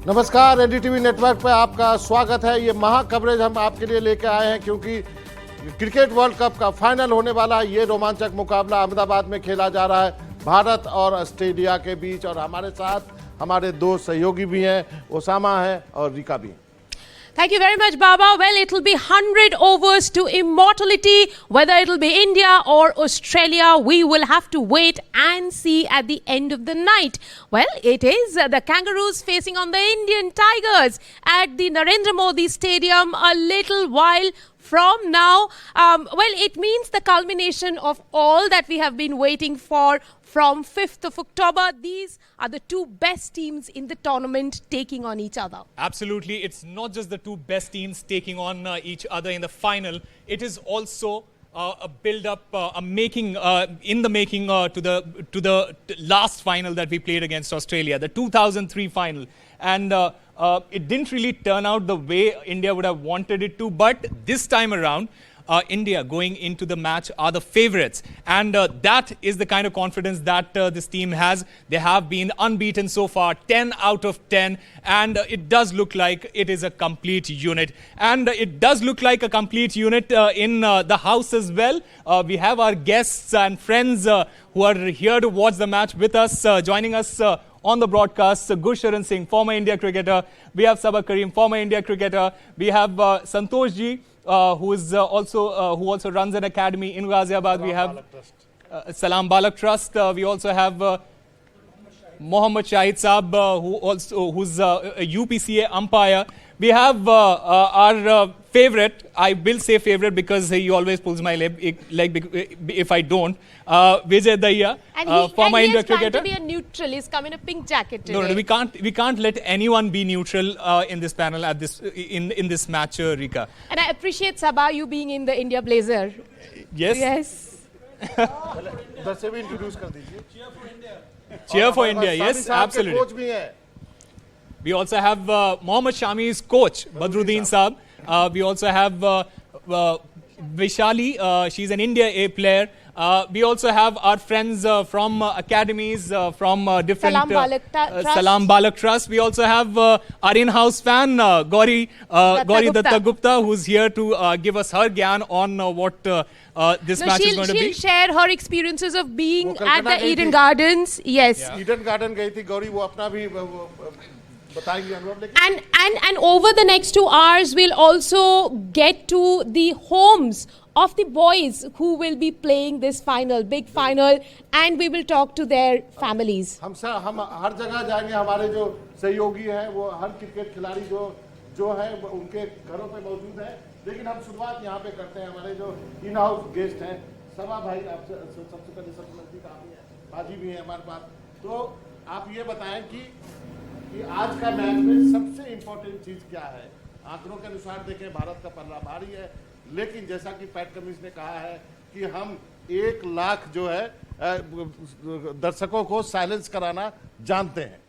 नमस्कार, NDTV network पे आपका स्वागत है। ये महा कवरेज हम आपके लिए लेके आए हैं क्योंकि क्रिकेट वर्ल्ड कप का फाइनल होने वाला है। ये रोमांचक मुकाबला अहमदाबाद में खेला जा रहा है भारत और ऑस्ट्रेलिया के बीच, और हमारे साथ हमारे दो सहयोगी भी हैं, ओसामा है और रिका भी। Thank you very much, Baba. Well, it'll be 100 overs to immortality. Whether it'll be India or Australia, we will have to wait and see at the end of the night. Well, it is the Kangaroos facing on the Indian Tigers at the Narendra Modi Stadium a little while from now. Well, it means the culmination of all that we have been waiting for from 5th of October. These are the two best teams in the tournament taking on each other. Absolutely. It's not just the two best teams taking on each other in the final. It is also a build-up, in the making to the last final that we played against Australia, the 2003 final. And it didn't really turn out the way India would have wanted it to. But this time around, India going into the match are the favourites, and that is the kind of confidence that this team has. They have been unbeaten so far, 10 out of 10, and it does look like it is a complete unit. And it does look like a complete unit in the house as well. We have our guests and friends who are here to watch the match with us. Joining us on the broadcast, Gurcharan Singh, former India cricketer. We have Sabak Karim, former India cricketer. We have Santosh Ji, who also runs an academy in Ghaziabad. We have Salam Balak Trust. We also have Mohammad Shahid Saab, who's a UPCA umpire. We have our favorite, I will say favorite because he always pulls my leg if I don't, Vijay Daya, former India cricketer. And he's trying to be a neutral. He's come in a pink jacket today. No, we can't let anyone be neutral in this panel at this in this match, Rika. And I appreciate Sabah, you being in the India blazer. Yes. Yes. दस भी introduce कर दीजिए। Cheer for India. Yes, absolutely. Coach भी हैं। We also have Mohammad Shami's coach, Badruddin Saab. We also have Vishali. She's an India A player. We also have our friends from academies, from different Salam Balak Trust. We also have our in-house fan, Gauri Datta Gupta, who's here to give us her gyan on what this match is going to be. She'll share her experiences of being at the Eden Gardens. Yes. Yeah. Eden Garden गई थी गौरी, वो अपना भी बताएंगे अनुभव। And over the next 2 hours, we'll also get to the homes of the boys who will be playing this final, big final, and we will talk to their families. हम हर जगह जाएंगे। हमारे जो सहयोगी हैं वो हर क्रिकेट खिलाड़ी जो है उनके घरों पे मौजूद है। लेकिन हम शुरुआत यहाँ पे करते हैं। हमारे जो इन हाउस गेस्ट हैं, सबा भाई आपसे सबसे पहले सबसे नजदीक आप ही हैं, बाजी भी हैं हमारे पास। तो आप ये बताएं कि आज का मैच में सबसे इम्पोर्टेंट चीज क्या है? आंकड़ों के अनुसार देखें, भारत का पल्ला भारी है, लेकिन जैसा कि पैट कमिंस ने कहा है कि हम 1 लाख जो है दर्शकों को साइलेंस कराना जानते हैं।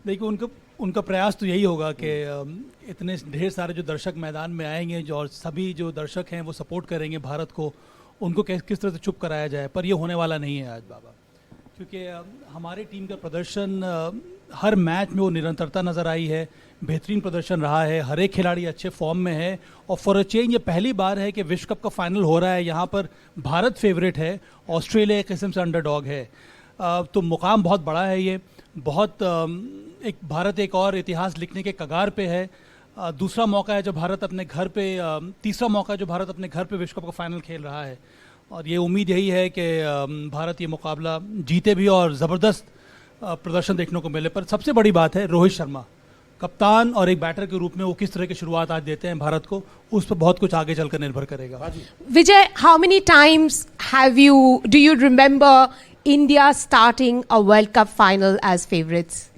देखिए, उनका प्रयास तो यही होगा कि इतने ढेर सारे जो दर्शक मैदान में आएंगे, जो और सभी जो दर्शक हैं वो सपोर्ट करेंगे भारत को, उनको किस तरह से चुप कराया जाए। पर ये होने वाला नहीं है आज बाबा, क्योंकि हमारी टीम का प्रदर्शन हर मैच में वो निरंतरता नज़र आई है, बेहतरीन प्रदर्शन रहा है, हर एक खिलाड़ी अच्छे फॉर्म में है। और फॉर अ चेंज ये पहली बार है कि विश्व कप का फाइनल हो रहा है, यहाँ पर भारत फेवरेट है, ऑस्ट्रेलिया एक किस्म से अंडरडॉग है। तो मुकाम बहुत बड़ा है, ये बहुत भारत एक और इतिहास लिखने के कगार पे है। दूसरा मौका है जो भारत अपने घर पे, तीसरा मौका है जो भारत अपने घर पे विश्व कप का फाइनल खेल रहा है। और ये उम्मीद यही है कि भारत ये मुकाबला जीते भी और ज़बरदस्त प्रदर्शन देखने को मिले। पर सबसे बड़ी बात है रोहित शर्मा कप्तान और एक बैटर के रूप में वो किस तरह की शुरुआत आज देते हैं भारत को, उस पर बहुत कुछ आगे चलकर निर्भर करेगा। Vijay, how many times do you remember India starting a World Cup final as favourites?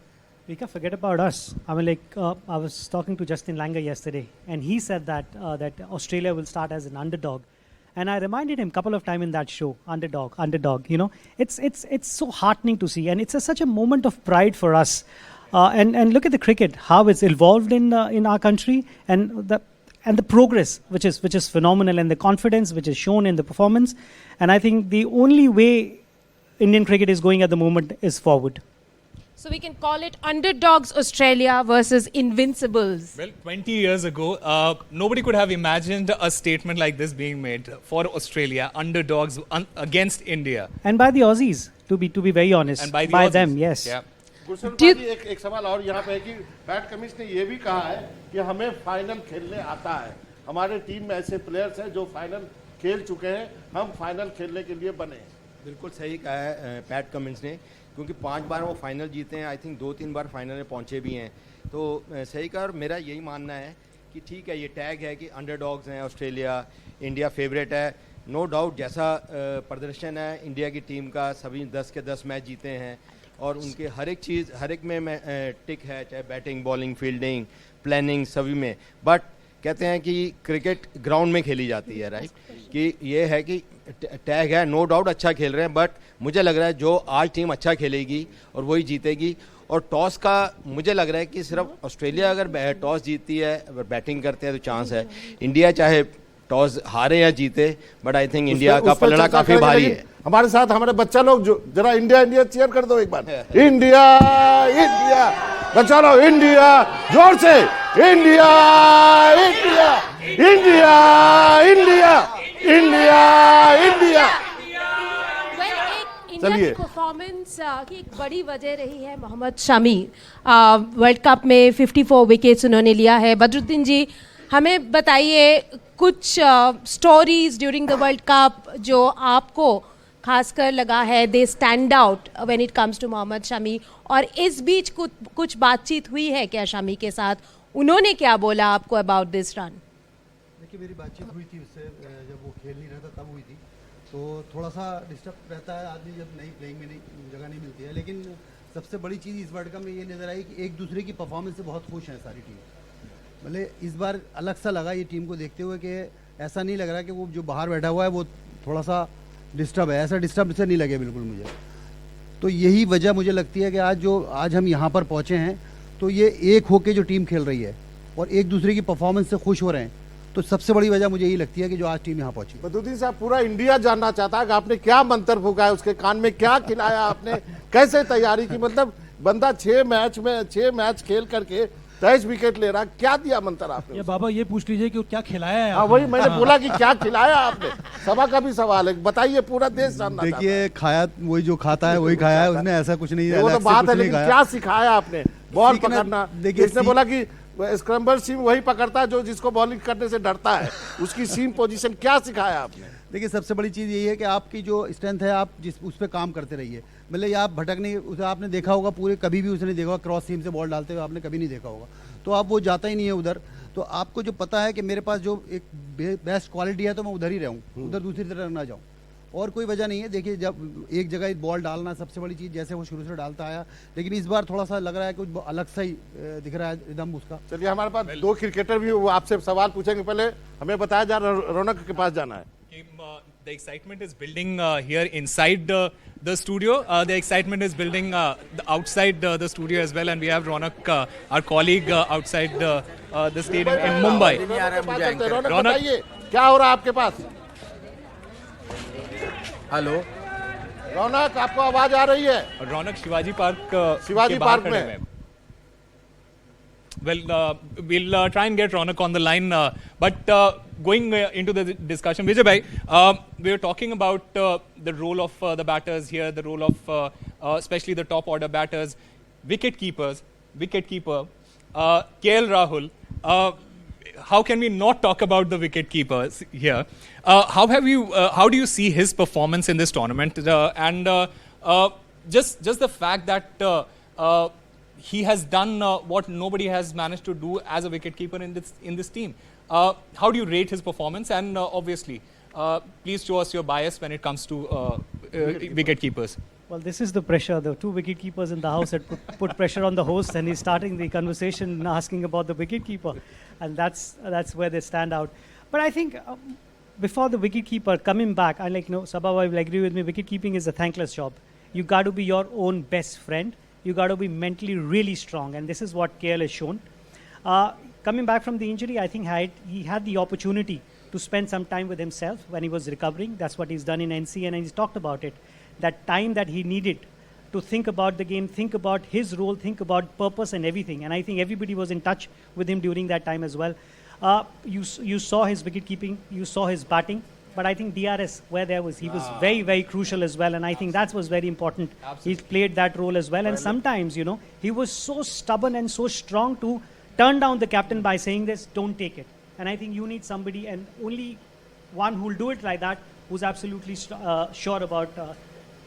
We can't forget about us. I mean, I was talking to Justin Langer yesterday, and he said that Australia will start as an underdog. And I reminded him a couple of times in that show, underdog. You know, it's so heartening to see, and it's such a moment of pride for us. And look at the cricket, how it's evolved in our country, and the progress, which is phenomenal, and the confidence which is shown in the performance. And I think the only way Indian cricket is going at the moment is forward. So we can call it underdogs Australia versus invincibles. Well, 20 years ago, nobody could have imagined a statement like this being made for Australia, underdogs against India. And by the Aussies, to be very honest. And by the Aussies. them, yes. Yeah. Gulshan Do you- भाई, एक सवाल और यहाँ पे है कि PAT Cummins ने ये भी कहा है कि हमें फाइनल खेलने आता है, हमारे टीम में ऐसे प्लेयर्स हैं जो फाइनल खेल चुके हैं, हम फाइनल खेलने के लिए बने हैं। बिल्कुल सही कहा है पैट कमिंस ने, क्योंकि 5 बार वो फाइनल जीते हैं, आई थिंक 2-3 बार फाइनल में पहुंचे भी हैं। तो सही कहा, और मेरा यही मानना है कि ठीक है, ये टैग है कि अंडरडॉग्स हैं ऑस्ट्रेलिया, इंडिया फेवरेट है, नो डाउट। जैसा प्रदर्शन है इंडिया की टीम का, सभी 10 के 10 मैच जीते हैं और उनके हर एक चीज़, हर एक में टिक है, चाहे बैटिंग, बॉलिंग, फील्डिंग, प्लानिंग, सभी में। बट कहते हैं कि क्रिकेट ग्राउंड में खेली जाती है, राइट? कि ये है कि टैग है, नो डाउट अच्छा खेल रहे हैं, बट मुझे लग रहा है जो आज टीम अच्छा खेलेगी और वही जीतेगी। और टॉस का मुझे लग रहा है कि सिर्फ ऑस्ट्रेलिया अगर टॉस जीतती है, अगर बैटिंग करते हैं तो चांस है। इंडिया चाहे टॉस हारे या जीते, बट आई थिंक इंडिया का पलड़ा काफी भारी है। हमारे साथ हमारे बच्चा लोग, जो जरा इंडिया इंडिया चीयर कर दो एक बार। इंडिया इंडिया, बच्चा लोग इंडिया, जोर से India India India India India India. India चलिए। की परफॉर्मेंस की एक बड़ी वजह रही है मोहम्मद शमी। वर्ल्ड कप में 54 विकेट्स उन्होंने लिया है। बदरुद्दीन जी, हमें बताइए कुछ stories during the world cup जो आपको खासकर लगा है they stand out when it comes to Mohammed Shami, और इस बीच कुछ बातचीत हुई है क्या शमी के साथ? उन्होंने क्या बोला आपको अबाउट दिस रन? देखिए, मेरी बातचीत हुई थी उससे जब वो खेल नहीं रहा था, तब हुई थी। तो थोड़ा सा डिस्टर्ब रहता है आदमी जब नई प्लेइंग में नहीं जगह नहीं मिलती है। लेकिन सबसे बड़ी चीज़ इस वर्ल्ड कप में ये नज़र आई कि एक दूसरे की परफॉर्मेंस से बहुत खुश हैं सारी टीम। मतलब इस बार अलग सा लगा ये टीम को देखते हुए कि ऐसा नहीं लग रहा कि वो जो बाहर बैठा हुआ है वो थोड़ा सा डिस्टर्ब है, ऐसा डिस्टर्ब से नहीं लगे बिल्कुल मुझे। तो यही वजह मुझे लगती है कि आज हम यहाँ पर पहुँचे हैं तो ये एक होके जो टीम खेल रही है और एक दूसरे की परफॉर्मेंस से खुश हो रहे हैं, तो सबसे बड़ी वजह मुझे यही लगती है कि जो आज टीम यहाँ पहुंची। बदरुद्दीन साहब, पूरा इंडिया जानना चाहता है कि आपने क्या मंत्र फूका है, उसके कान में क्या खिलाया आपने, कैसे तैयारी की? मतलब बंदा 6 मैच खेल करके 23 विकेट ले रहा, क्या दिया मंत्र आपने? या बाबा ये पूछ लीजिए कि क्या खिलाया है हाँ, आपने? वही मैंने बोला कि क्या खिलाया आपने, सभा का भी सवाल है, बताइए, पूरा देश जानना चाहता है। देखिए, खाया वही जो खाता है वही खाया है, उसने ऐसा कुछ नहीं, वो तो बात है, लेकिन क्या सिखाया आपने? बॉल पकड़ना, देखिए, इसने बोला कि स्क्रम्बल सीम वही पकड़ता है जो जिसको बॉलिंग करने से डरता है, उसकी सीम पोजीशन, क्या सिखाया आपने? देखिए, सबसे बड़ी चीज़ यही है कि आपकी जो स्ट्रेंथ है आप जिस उस पर काम करते रहिए। मतलब ये आप भटकने, उसे आपने देखा होगा पूरे, कभी भी उसने देखा होगा क्रॉस सीम से बॉल डालते हुए आपने कभी नहीं देखा होगा, तो आप वो जाता ही नहीं है उधर। तो आपको जो पता है कि मेरे पास जो एक बेस्ट क्वालिटी है तो मैं उधर ही रहूँ, उधर दूसरी तरफ ना जाऊँ, और कोई वजह नहीं है। देखिए, जब एक जगह बॉल डालना सबसे बड़ी चीज़, जैसे वो शुरू से डालता आया, लेकिन इस बार थोड़ा सा लग रहा है कुछ अलग सा ही दिख रहा है एकदम उसका। चलिए, हमारे पास 2 क्रिकेटर भी वो आपसे सवाल पूछेंगे, पहले हमें बताया जा रहा है रौनक के पास जाना है। The excitement is building here inside the studio. The excitement is building outside the studio as well, and we have Ronak, our colleague, outside the stadium in Mumbai. रौनक, रौनक। बताइए क्या हो रहा है आपके पास? हेलो रौनक, आपको आवाज आ रही है? रौनक शिवाजी पार्क शिवाजी के बाहर पार्क खड़े में। हुए हैं। Well, we'll try and get Ronak on the line. But going into the discussion, Vijay bhai, we were talking about the role of the batters here, the role of especially the top order batters, wicketkeeper, KL Rahul. How can we not talk about the wicketkeepers here? How do you see his performance in this tournament? Just the fact that he has done what nobody has managed to do as a wicketkeeper in this team. How do you rate his performance? And obviously, please show us your bias when it comes to wicketkeepers. Well, this is the pressure. The 2 wicketkeepers in the house had put pressure on the host, and he's starting the conversation asking about the wicketkeeper, and that's where they stand out. But I think before the wicketkeeper coming back, Sabha will agree with me. Wicketkeeping is a thankless job. You got to be your own best friend. You got to be mentally really strong, and this is what KL has shown. Coming back from the injury, I think he had the opportunity to spend some time with himself when he was recovering. That's what he's done in NC, and he's talked about it. That time that he needed to think about the game, think about his role, think about purpose and everything. And I think everybody was in touch with him during that time as well. You saw his wicket keeping, you saw his batting, but I think DRS, where there was, he was very, very crucial as well. And I think that was very important. He played that role as well. And sometimes, you know, he was so stubborn and so strong to turn down the captain by saying this, don't take it. And I think you need somebody, and only one who will do it like that, who's absolutely sure about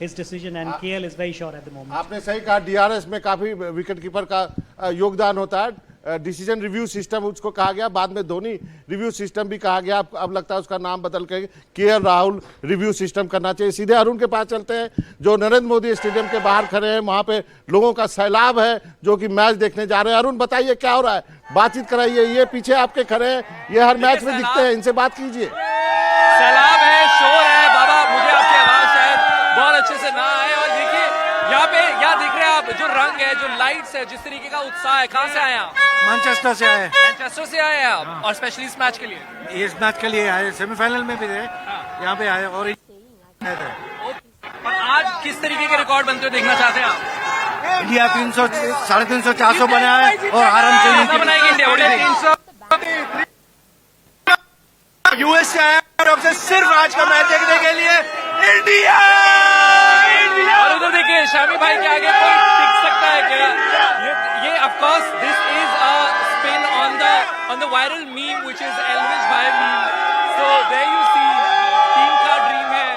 his decision, and KL is very sure at the moment. आपने सही कहा, DRS में काफी wicket keeper का योगदान होता है। Decision review system उसको कहा गया, बाद में धोनी रिव्यू सिस्टम भी कहा गया। अब लगता है उसका नाम बदल के केएल राहुल रिव्यू सिस्टम करना चाहिए। सीधे अरुण के पास चलते हैं, जो नरेंद्र मोदी स्टेडियम के बाहर खड़े हैं। वहां पे लोगों का सैलाब है जो कि मैच देखने जा रहे हैं। अरुण बताइए क्या हो रहा है, बातचीत कराइए। ये पीछे आपके खड़े हैं, ये हर मैच में दिखते हैं, इनसे बात कीजिए। सैलाब है, शोर है बाबा, मुझे आपकी आवाज शायद बहुत अच्छे से ना आए। और देखिए यहाँ पे क्या दिख रहे हैं आप, जो रंग है, जो लाइट्स है, जिस तरीके का उत्साह है। कहाँ से आए आप? मैनचेस्टर से आए। मैनचेस्टर से आए हैं आप, और स्पेशली इस मैच के लिए? इस मैच के लिए आए, सेमीफाइनल में भी थे, यहाँ पे आए और आज किस तरीके के रिकॉर्ड बनते हुए देखना चाहते हैं आप? इंडिया 300, 350, 400 बनाया है और आराम से बनाएगी इंडिया। 300 यूएस से आया सिर्फ आज का मैच देखने के लिए। इंडिया और उधर देखिए शामी भाई के आगे कोई टिक सकता है क्या? ये of course this is a spin on the viral meme which is Elvish भाई meme. So there you see, team का ड्रीम है।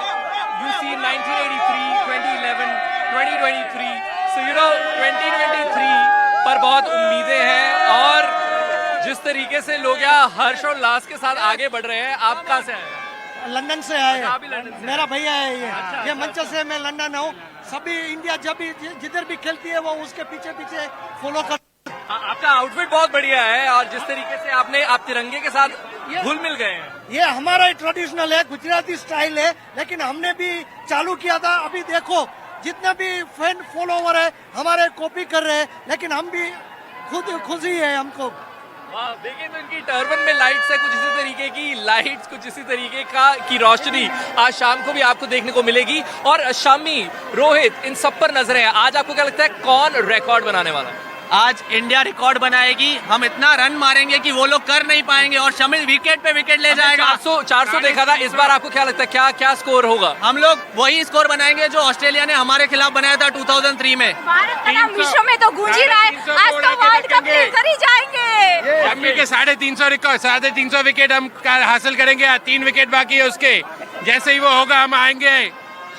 You see 1983, 2011, 2023। So you know 2023 पर बहुत उम्मीदें हैं, और जिस तरीके से लोग यहाँ हर्ष और उल्लास के साथ आगे बढ़ रहे हैं। आप कहाँ से आए? लंदन से आए, आप भी लंदन से? मेरा भैया है ये मंचेस्टर से, मैं लंदन हूँ। सभी इंडिया जब भी जिधर भी खेलती है वो उसके पीछे पीछे फॉलो कर। आपका आउटफिट बहुत बढ़िया है, और जिस तरीके से आप तिरंगे के साथ घुल मिल गए हैं। ये हमारा ट्रेडिशनल है, गुजराती स्टाइल है, लेकिन हमने भी चालू किया था। अभी देखो जितने भी फैन फॉलोवर है हमारे कॉपी कर रहे हैं, लेकिन हम भी खुशी है हमको। देखिए तो इनकी टर्बन में लाइट्स है, कुछ इसी तरीके की लाइट्स, कुछ इसी तरीके की रोशनी आज शाम को भी आपको देखने को मिलेगी। और शामी, रोहित, इन सब पर नजरें हैं। आज आपको क्या लगता है कौन रिकॉर्ड बनाने वाला है? आज इंडिया रिकॉर्ड बनाएगी। हम इतना रन मारेंगे कि वो लोग कर नहीं पाएंगे, और शमी विकेट पे विकेट ले जाएगा। 400 देखा था, इस बार आपको क्या लगता है क्या स्कोर होगा? हम लोग वही स्कोर बनाएंगे जो ऑस्ट्रेलिया ने हमारे खिलाफ बनाया था 2003 में। भारत का नाम विश्व में तो गूंज ही रहा है, आज तो वर्ल्ड कप लेकर ही जाएंगे। शमी के 350 रिकॉर्ड, 350 विकेट हम हासिल करेंगे। 3 विकेट बाकी है उसके, जैसे ही वो होगा हम आएंगे।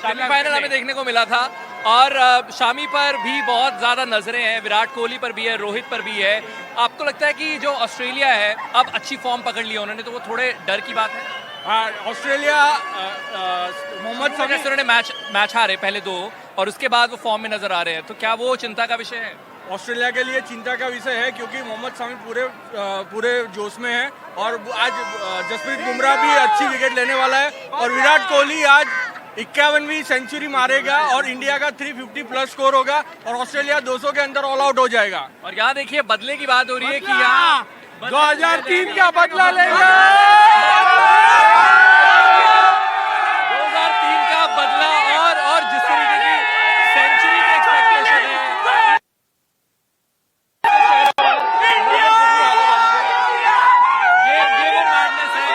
सेमीफाइनल हमें देखने को मिला था, और शामी पर भी बहुत ज्यादा नजरें हैं, विराट कोहली पर भी है, रोहित पर भी है। आपको लगता है कि जो ऑस्ट्रेलिया है अब अच्छी फॉर्म पकड़ ली उन्होंने, तो वो थोड़े डर की बात है? हाँ, ऑस्ट्रेलिया मोहम्मद शमी उन्होंने मैच हारे पहले 2, और उसके बाद वो फॉर्म में नजर आ रहे हैं, तो क्या वो चिंता का विषय है? ऑस्ट्रेलिया के लिए चिंता का विषय है, क्योंकि मोहम्मद शमी पूरे जोश में है, और आज जसप्रीत बुमराह भी अच्छी विकेट लेने वाला है, और विराट कोहली आज 51वीं सेंचुरी मारेगा, और इंडिया का 350 प्लस स्कोर होगा, और ऑस्ट्रेलिया 200 के अंदर ऑल आउट हो जाएगा। और यहाँ देखिए बदले की बात हो रही है कि यहाँ 2003 का बदला लेगा। 2003 का बदला, और जिस तरीके की सेंचुरी की एक्सपेक्टेशन है, ये वो मैडनेस है,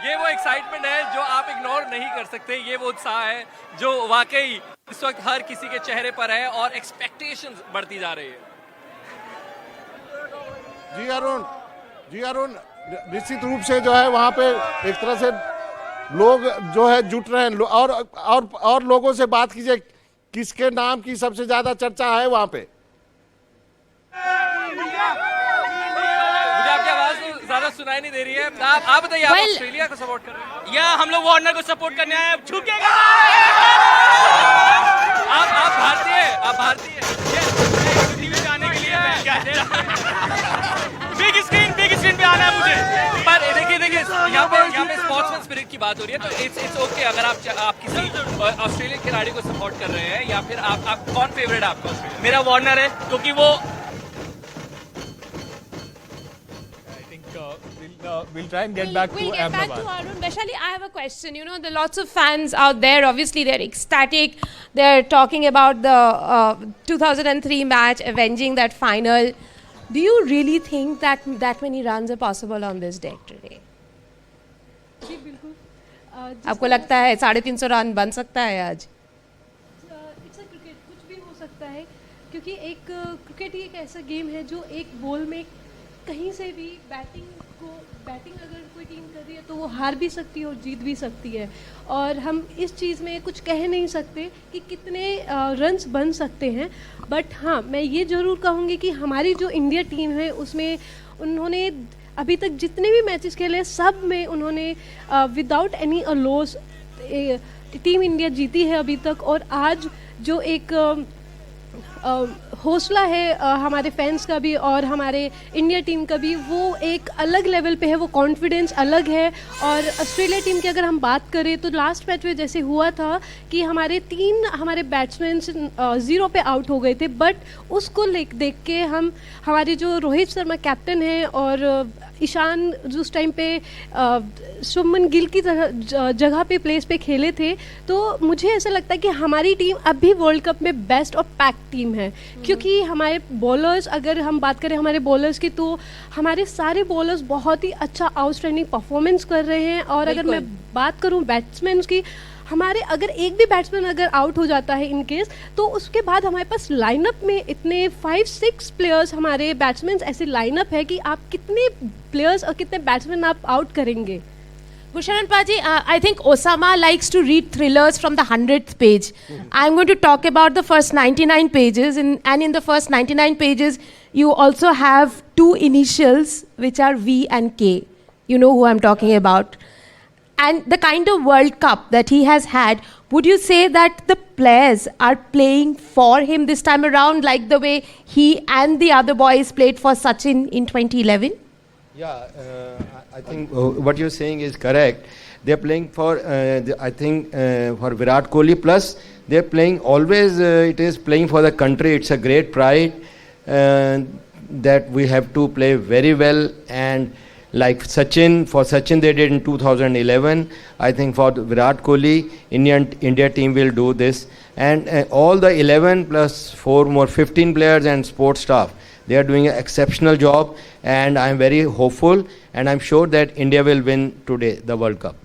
ये वो एक्साइटमेंट है जो आप इग्नोर नहीं कर सकते। ये वो उत्साह है जो वाकई इस वक्त हर किसी के चेहरे पर है, और एक्सपेक्टेशंस बढ़ती जा रही है। जी अरुण, निश्चित रूप से जो है वहाँ पे एक तरह से लोग जो है जुट रहे हैं, और लोगों से बात कीजिए, किसके नाम की सबसे ज्यादा चर्चा है वहाँ पे? मुझे आपकी आवाज तो ज्यादा सुनाई नहीं दे रही है। आप बताइए, आप ऑस्ट्रेलिया को सपोर्ट कर रहे हैं या हम लोग वार्नर को सपोर्ट करने आए? अब झुकेगा। आप भारतीय टीवी पे आने के लिए बिग स्क्रीन पे आना है मुझे। पर देखिए यहाँ पे स्पोर्ट्समैन स्पिरिट की बात हो रही है, तो इट्स ओके अगर आप किसी ऑस्ट्रेलियन खिलाड़ी को सपोर्ट कर रहे हैं, या फिर आप कौन फेवरेट है आपका? मेरा वार्नर है, क्योंकि वो we'll try and get back We'll to get back Ahmedabad. to Arun. Vaishali, I have a question. You know, there are lots of fans out there. Obviously, they're ecstatic. They're talking about the 2003 match, avenging that final. Do you really think that that many runs are possible on this deck today? जी बिल्कुल आपको लगता है 350 run बन सकता है आज? It's a cricket, कुछ भी हो सकता है क्योंकि एक क्रिकेट ही एक ऐसा गेम है जो एक बॉल में कहीं से भी बैटिंग अगर कोई टीम कर रही है तो वो हार भी सकती है और जीत भी सकती है, और हम इस चीज़ में कुछ कह नहीं सकते कि कितने रन्स बन सकते हैं। बट हाँ, मैं ये ज़रूर कहूँगी कि हमारी जो इंडिया टीम है उसमें उन्होंने अभी तक जितने भी मैचेस खेले सब में उन्होंने without any loss team India जीती है अभी तक। और आज जो एक हौसला है हमारे फैंस का भी और हमारे इंडिया टीम का भी, वो एक अलग लेवल पे है, वो कॉन्फिडेंस अलग है। और ऑस्ट्रेलिया टीम की अगर हम बात करें तो लास्ट मैच में जैसे हुआ था कि हमारे बैट्समैन 0 पे आउट हो गए थे, बट उसको देख के हमारे जो रोहित शर्मा कैप्टन हैं और ईशान जो उस टाइम पे शुभमन गिल की जगह पे प्लेस पे खेले थे, तो मुझे ऐसा लगता है कि हमारी टीम अभी वर्ल्ड कप में बेस्ट और पैक टीम है। क्योंकि हमारे बॉलर्स, अगर हम बात करें हमारे बॉलर्स की, तो हमारे सारे बॉलर्स बहुत ही अच्छा आउटस्टैंडिंग परफॉर्मेंस कर रहे हैं। और अगर मैं बात करूं बैट्समैन की, हमारे अगर एक भी बैट्समैन अगर आउट हो जाता है इन केस, तो उसके बाद हमारे पास लाइनअप में इतने 5-6 प्लेयर्स हमारे बैट्समैन ऐसे लाइनअप है कि आप कितने प्लेयर्स और कितने बैट्समैन आप आउट करेंगे। Gusharan Paji, I think Osama likes to read thrillers from the 100th page. I'm going to talk about the first 99 pages, and in the first 99 pages, you also have 2 initials, which are V and K. You know who I'm talking about. And the kind of World Cup that he has had, would you say that the players are playing for him this time around, like the way he and the other boys played for Sachin in 2011? Yeah, I think what you're saying is correct. They're playing for, I think, for Virat Kohli. Plus, they're playing always, it is playing for the country. It's a great pride that we have to play very well. And like Sachin, for Sachin they did in 2011. I think for Virat Kohli, India team will do this. And all the 11 plus 4 more, 15 players and sports staff, they are doing an exceptional job, and I am very hopeful, and I'm sure that India will win today the World Cup.